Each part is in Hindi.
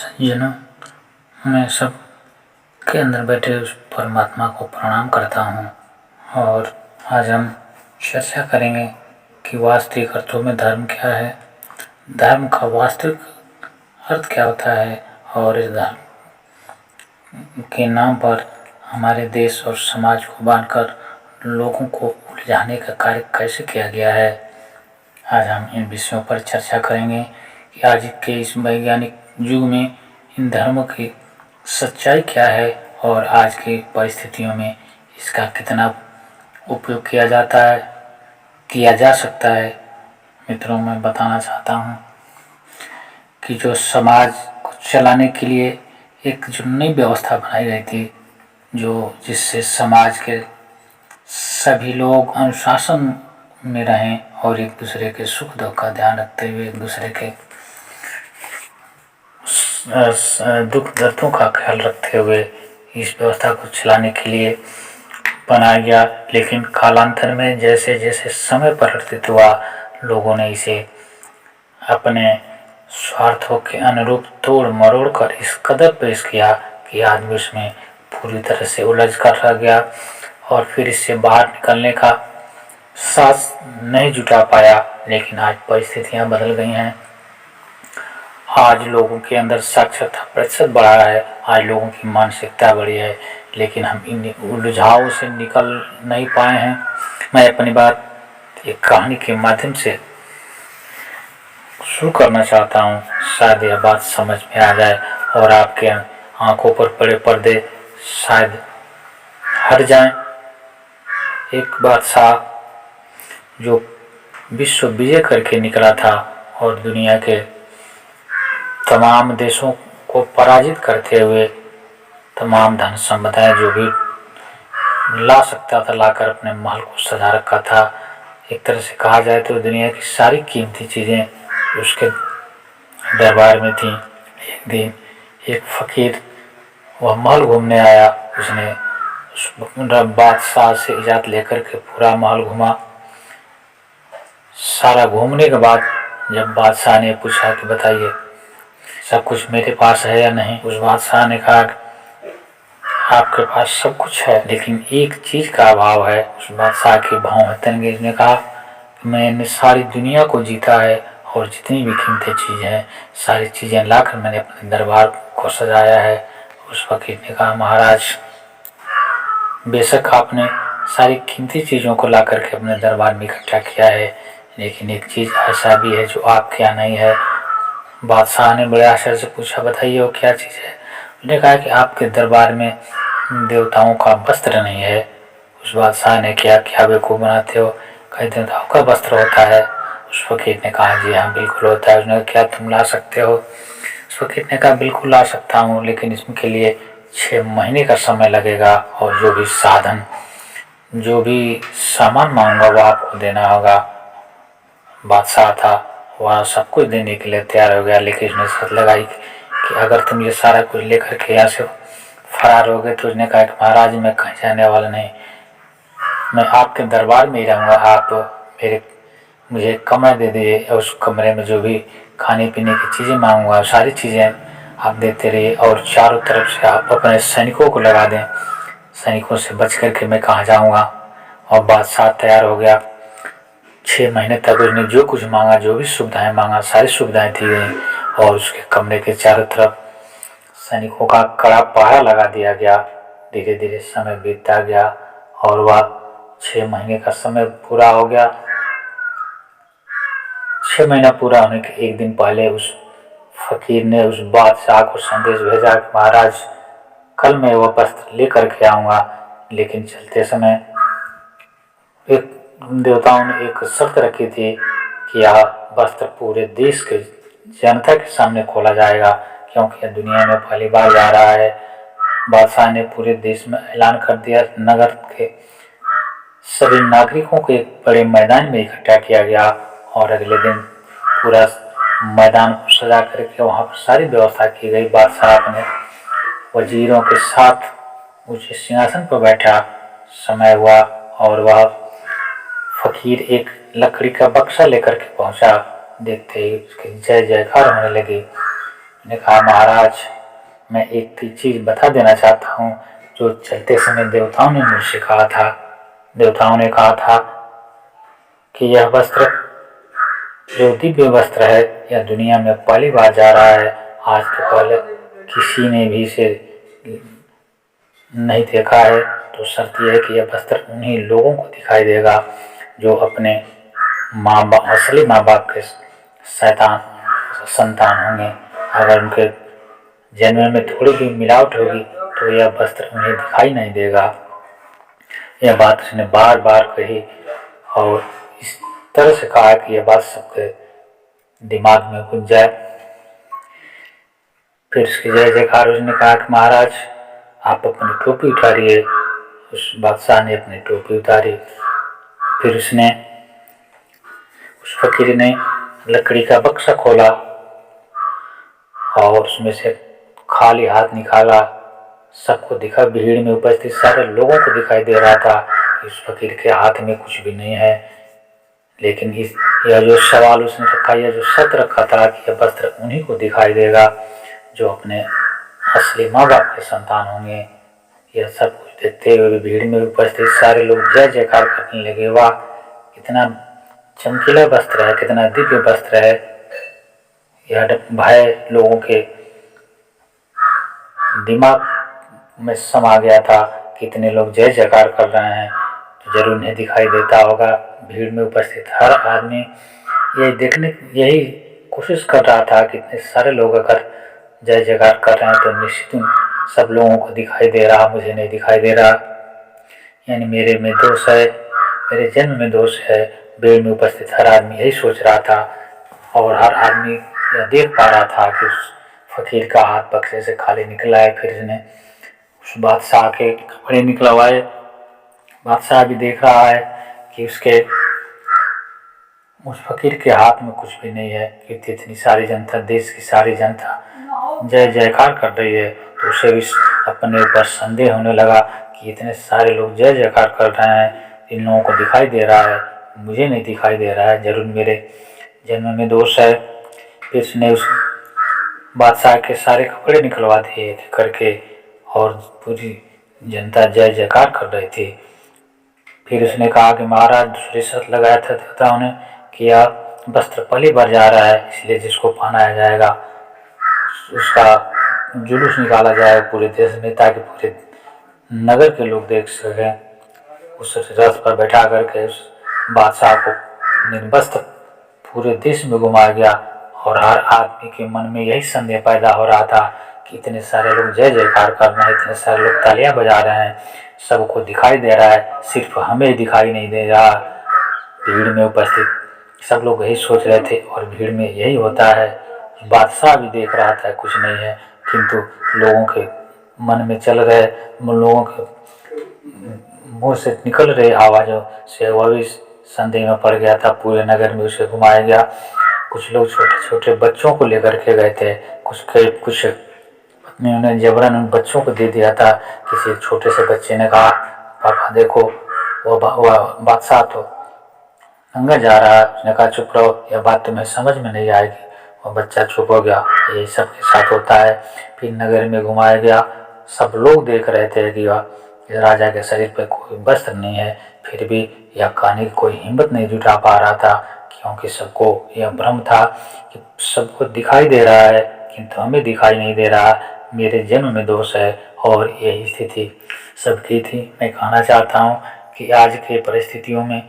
सज्जनों, मैं सब के अंदर बैठे उस परमात्मा को प्रणाम करता हूँ और आज हम चर्चा करेंगे कि वास्तविक अर्थों में धर्म क्या है, धर्म का वास्तविक अर्थ क्या होता है और इस धर्म के नाम पर हमारे देश और समाज को बांधकर लोगों को उलझाने का कार्य कैसे किया गया है। आज हम इन विषयों पर चर्चा करेंगे कि आज के इस वैज्ञानिक युग में इन धर्मों की सच्चाई क्या है और आज की परिस्थितियों में इसका कितना उपयोग किया जा सकता है। मित्रों, मैं बताना चाहता हूँ कि जो समाज को चलाने के लिए एक जो नई व्यवस्था बनाई गई थी, जिससे समाज के सभी लोग अनुशासन में रहें और एक दूसरे के सुख दुख का ध्यान रखते हुए एक दूसरे के दुख दर्दों का ख्याल रखते हुए इस व्यवस्था को चलाने के लिए बनाया गया। लेकिन कालांतर में जैसे जैसे समय परिवर्तित हुआ, लोगों ने इसे अपने स्वार्थों के अनुरूप तोड़ मरोड़ कर इस कदर पेश किया कि आदमी उसमें पूरी तरह से उलझ कर रह गया और फिर इससे बाहर निकलने का साहस नहीं जुटा पाया। लेकिन आज परिस्थितियां बदल गई हैं, आज लोगों के अंदर साक्षरता प्रतिशत बढ़ा है, आज लोगों की मानसिकता बढ़ी है, लेकिन हम इन उलझावों से निकल नहीं पाए हैं। मैं अपनी बात एक कहानी के माध्यम से शुरू करना चाहता हूँ, शायद यह बात समझ में आ जाए और आपके आंखों पर पड़े पर्दे शायद हट जाएं। एक बादशाह जो विश्व विजय करके निकला था और दुनिया के तमाम देशों को पराजित करते हुए तमाम धन संपदाएं जो भी ला सकता था लाकर अपने महल को सजा रखा था। एक तरह से कहा जाए तो दुनिया की सारी कीमती चीज़ें उसके दरबार में थीं। एक दिन एक फकीर वह महल घूमने आया, उसने उस बादशाह से इजाज़त लेकर के पूरा महल घूमा। सारा घूमने के बाद जब बादशाह ने पूछा कि बताइए सब कुछ मेरे पास है या नहीं, उस बादशाह ने कहा आपके पास सब कुछ है लेकिन एक चीज़ का अभाव है। उस बादशाह के भाव में तंगेज ने कहा कि मैंने सारी दुनिया को जीता है और जितनी भी कीमती चीज़ हैं सारी चीज़ें लाकर मैंने अपने दरबार को सजाया है। उस फकीर ने कहा महाराज, बेशक आपने सारी कीमती चीज़ों को ला करके अपने दरबार में इकट्ठा किया है, लेकिन एक चीज़ ऐसा भी है जो आपके यहाँ नहीं है। बादशाह ने बड़े आश्चर्य से पूछा बताइए वो क्या चीज़ है। उसने कहा कि आपके दरबार में देवताओं का वस्त्र नहीं है। उस बादशाह ने क्या बेवकूफ़ बनाते हो, कई देवताओं का वस्त्र होता है। उस फकीर ने कहा जी हाँ बिल्कुल होता है। उसने कहा क्या तुम ला सकते हो। उस फकीर ने कहा बिल्कुल ला सकता हूँ, लेकिन इसके लिए 6 महीने का समय लगेगा और जो भी साधन जो भी सामान मांगूंगा वो आपको देना होगा। बादशाह था वह सब कुछ देने के लिए तैयार हो गया, लेकिन उसने शर्त लगाई कि अगर तुम ये सारा कुछ लेकर के यहाँ से फरार हो गए तो उसने कहा कि महाराज मैं कहीं जाने वाला नहीं, मैं आपके दरबार में ही रहूँगा। आप मुझे कमरा दे दीजिए और उस कमरे में जो भी खाने पीने की चीज़ें मांगूंगा सारी चीज़ें आप देते रहिए और चारों तरफ से आप अपने सैनिकों को लगा दें, सैनिकों से बच करके मैं कहाँ जाऊँगा। और बादशाह तैयार हो गया। 6 महीने तक उसने जो कुछ मांगा, जो भी सुविधाएं मांगा, सारी सुविधाएं दी गई और उसके कमरे के चारों तरफ सैनिकों का कड़ा पहरा लगा दिया गया। धीरे धीरे समय बीतता गया और वह 6 महीने का समय पूरा हो गया। 6 महीना पूरा होने के एक दिन पहले उस फकीर ने उस बादशाह को संदेश भेजा कि महाराज कल मैं वह वस्त्र लेकर के आऊँगा, लेकिन चलते समय एक देवताओं ने एक शर्त रखी थी कि यह वस्त्र पूरे देश के जनता के सामने खोला जाएगा, क्योंकि यह दुनिया में पहली बार जा रहा है। बादशाह ने पूरे देश में ऐलान कर दिया। नगर के सभी नागरिकों को एक बड़े मैदान में इकट्ठा किया गया और अगले दिन पूरा मैदान को सजा करके वहाँ पर सारी व्यवस्था की गई। बादशाह अपने वजीरों के साथ ऊंचे सिंहासन पर बैठा। समय हुआ और वह फकीर एक लकड़ी का बक्सा लेकर के पहुंचा। देखते ही उसकी जय जयकार होने लगी। ने कहा महाराज मैं एक चीज बता देना चाहता हूँ जो चलते समय देवताओं ने मुझसे कहा था। देवताओं ने कहा था कि यह वस्त्र जो दिव्य वस्त्र है यह दुनिया में पहली बार जा रहा है। आज के पहले किसी ने भी इसे नहीं देखा है। तो शर्त यह है कि यह वस्त्र उन्हीं लोगों को दिखाई देगा जो अपने असली माँ बाप के संतान होंगे। अगर उनके जन्म में थोड़ी भी मिलावट होगी तो यह वस्त्र उन्हें दिखाई नहीं देगा। यह बात उसने बार बार कही और इस तरह से कहा कि यह बात सबके दिमाग में घुस जाए। फिर उसके जय जयकार उसने कहा कि महाराज आप अपनी टोपी उतारिए। उस बादशाह ने अपनी टोपी उतारी। फिर उसने उस फकीर ने लकड़ी का बक्सा खोला और उसमें से खाली हाथ निकाला। सबको दिखा, भीड़ में उपस्थित सारे लोगों को दिखाई दे रहा था कि उस फकीर के हाथ में कुछ भी नहीं है। लेकिन यह जो सवाल उसने रखा, यह जो शर्त रखा था कि यह वस्त्र उन्हीं को दिखाई देगा जो अपने असली माँ बाप के संतान होंगे। यह सब कुछ देखते हुए भीड़ में उपस्थित सारे लोग जय जयकार करने लगे। वाह, कितना चमकीला वस्त्र है, कितना दिव्य वस्त्र है। यह भय लोगों के दिमाग में समा गया था। कितने लोग जय जयकार कर रहे हैं तो जरूर उन्हें दिखाई देता होगा। भीड़ में उपस्थित हर आदमी यही कोशिश कर रहा था कि इतने सारे लोग अगर जय जयकार कर रहे हैं तो निश्चित सब लोगों को दिखाई दे रहा, मुझे नहीं दिखाई दे रहा। यानी मेरे में दोष है, मेरे जन्म में दोष है। भीड़ में उपस्थित हर आदमी यही सोच रहा था और हर आदमी यह देख पा रहा था कि उस फकीर का हाथ बक्से से खाली निकला है। फिर उसने उस बादशाह के कपड़े निकलवाए। बादशाह भी देख रहा है कि उस फकीर के हाथ में कुछ भी नहीं है। कि इतनी सारी जनता, देश की सारी जनता जय जयकार कर रही है तो उसे भी अपने ऊपर संदेह होने लगा कि इतने सारे लोग जय जयकार कर रहे हैं, इन लोगों को दिखाई दे रहा है, मुझे नहीं दिखाई दे रहा है, जरूर मेरे जन्म में दोष है। फिर उसने उस बादशाह के सारे कपड़े निकलवा दिए करके और पूरी जनता जय जयकार कर रही थी। फिर उसने कहा कि महाराज दूसरी शर्त लगाया था देवताओं ने कि यह वस्त्र पहली बार जा रहा है, इसलिए जिसको पहनाया जाएगा उसका जुलूस निकाला जाए पूरे देश में ताकि पूरे नगर के लोग देख सकें। उस रथ पर बैठा करके उस बादशाह को निर्वस्त्र पूरे देश में घुमाया गया और हर आदमी के मन में यही संदेह पैदा हो रहा था कि इतने सारे लोग जय जयकार कर रहे हैं, इतने सारे लोग तालियां बजा रहे हैं, सबको दिखाई दे रहा है, सिर्फ हमें दिखाई नहीं दे रहा। भीड़ में उपस्थित सब लोग यही सोच रहे थे और भीड़ में यही होता है। बादशाह भी देख रहा था कुछ नहीं है, किंतु लोगों के मन में चल रहे, लोगों के मुंह से निकल रहे आवाज़ों से वह भी संदेह में पड़ गया था। पूरे नगर में उसे घुमाया गया। कुछ लोग छोटे छोटे बच्चों को लेकर के गए थे। कुछ पत्नियों ने जबरन उन बच्चों को दे दिया था। किसी छोटे से बच्चे ने कहा पापा देखो वह बादशाह तो नंगा जा रहा है। उसने कहा चुप रहो, यह बात तुम्हें समझ में नहीं आएगी। वह बच्चा चुप हो गया। यही सबके साथ होता है। फिर नगर में घुमाया गया। सब लोग देख रहे थे कि वह राजा के शरीर पर कोई वस्त्र नहीं है, फिर भी यह कहने की कोई हिम्मत नहीं जुटा पा रहा था क्योंकि सबको यह भ्रम था कि सबको दिखाई दे रहा है किंतु हमें दिखाई नहीं दे रहा, मेरे जन्म में दोष है। और यही स्थिति सबकी थी। मैं कहना चाहता हूँ कि आज के परिस्थितियों में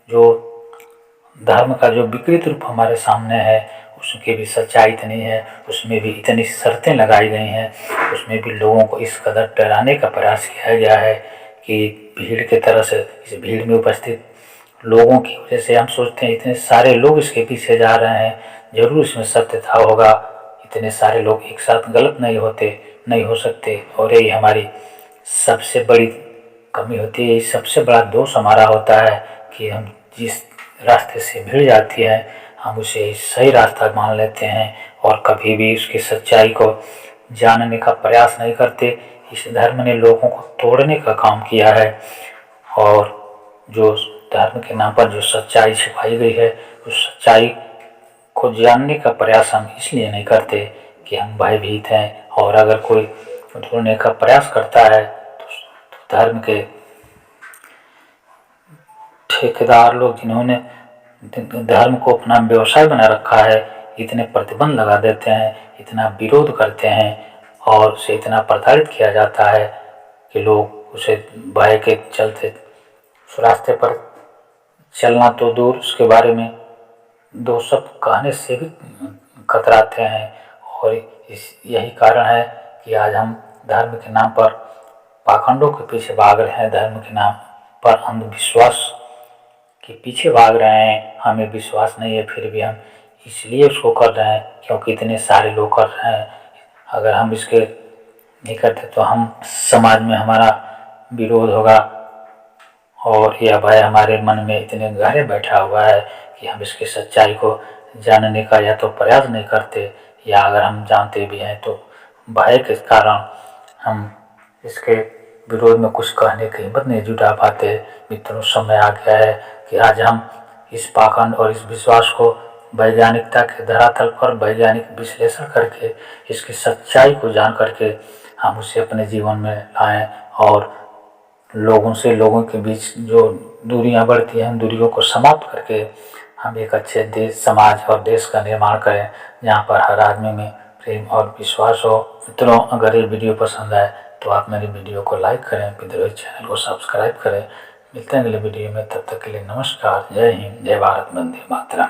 जो धर्म का जो विकृत रूप हमारे सामने है उसकी भी सच्चाई इतनी है, उसमें भी इतनी शर्तें लगाई गई हैं, उसमें भी लोगों को इस कदर डराने का प्रयास किया गया है कि भीड़ के तरह से इस भीड़ में उपस्थित लोगों की वजह से हम सोचते हैं इतने सारे लोग इसके पीछे जा रहे हैं, जरूर इसमें सत्यता होगा। इतने सारे लोग एक साथ गलत नहीं हो सकते। और यही हमारी सबसे बड़ी कमी होती है, सबसे बड़ा दोष हमारा होता है कि हम जिस रास्ते से भीड़ जाती है हम उसे सही रास्ता मान लेते हैं और कभी भी उसकी सच्चाई को जानने का प्रयास नहीं करते। इस धर्म ने लोगों को तोड़ने का काम किया है और जो धर्म के नाम पर जो सच्चाई छिपाई गई है उस सच्चाई को जानने का प्रयास हम इसलिए नहीं करते कि हम भयभीत हैं, और अगर कोई ढूंढने का प्रयास करता है तो धर्म के ठेकेदार लोग, जिन्होंने धर्म को अपना व्यवसाय बना रखा है, इतने प्रतिबंध लगा देते हैं, इतना विरोध करते हैं और उसे इतना प्रताड़ित किया जाता है कि लोग उसे भय के चलते उस रास्ते पर चलना तो दूर, उसके बारे में दो शब्द कहने से भी कतराते हैं। और यही कारण है कि आज हम धर्म के नाम पर पाखंडों के पीछे भाग रहे हैं, धर्म के नाम पर अंधविश्वास के पीछे भाग रहे हैं। हमें विश्वास नहीं है, फिर भी हम इसलिए उसको कर रहे हैं क्योंकि इतने सारे लोग कर रहे हैं। अगर हम इसके नहीं करते तो हम समाज में हमारा विरोध होगा, और यह भय हमारे मन में इतने गहरे बैठा हुआ है कि हम इसकी सच्चाई को जानने का या तो प्रयास नहीं करते, या अगर हम जानते भी हैं तो भय के कारण हम इसके विरोध में कुछ कहने की हिम्मत नहीं जुटा पाते। मित्रों, समय आ गया है कि आज हम इस पाखंड और इस विश्वास को वैज्ञानिकता के धरातल पर वैज्ञानिक विश्लेषण करके इसकी सच्चाई को जान करके हम उसे अपने जीवन में लाएं, और लोगों के बीच जो दूरियां बढ़ती हैं, दूरियों को समाप्त करके हम एक अच्छे देश, समाज और देश का निर्माण करें, जहाँ पर हर आदमी में प्रेम और विश्वास हो। मित्रों, अगर ये वीडियो पसंद आए तो आप मेरी वीडियो को लाइक करें, विद्रोही चैनल को सब्सक्राइब करें। मिलते हैं अगले वीडियो में, तब तक के लिए नमस्कार, जय हिंद, जय भारत, वंदे मातरम।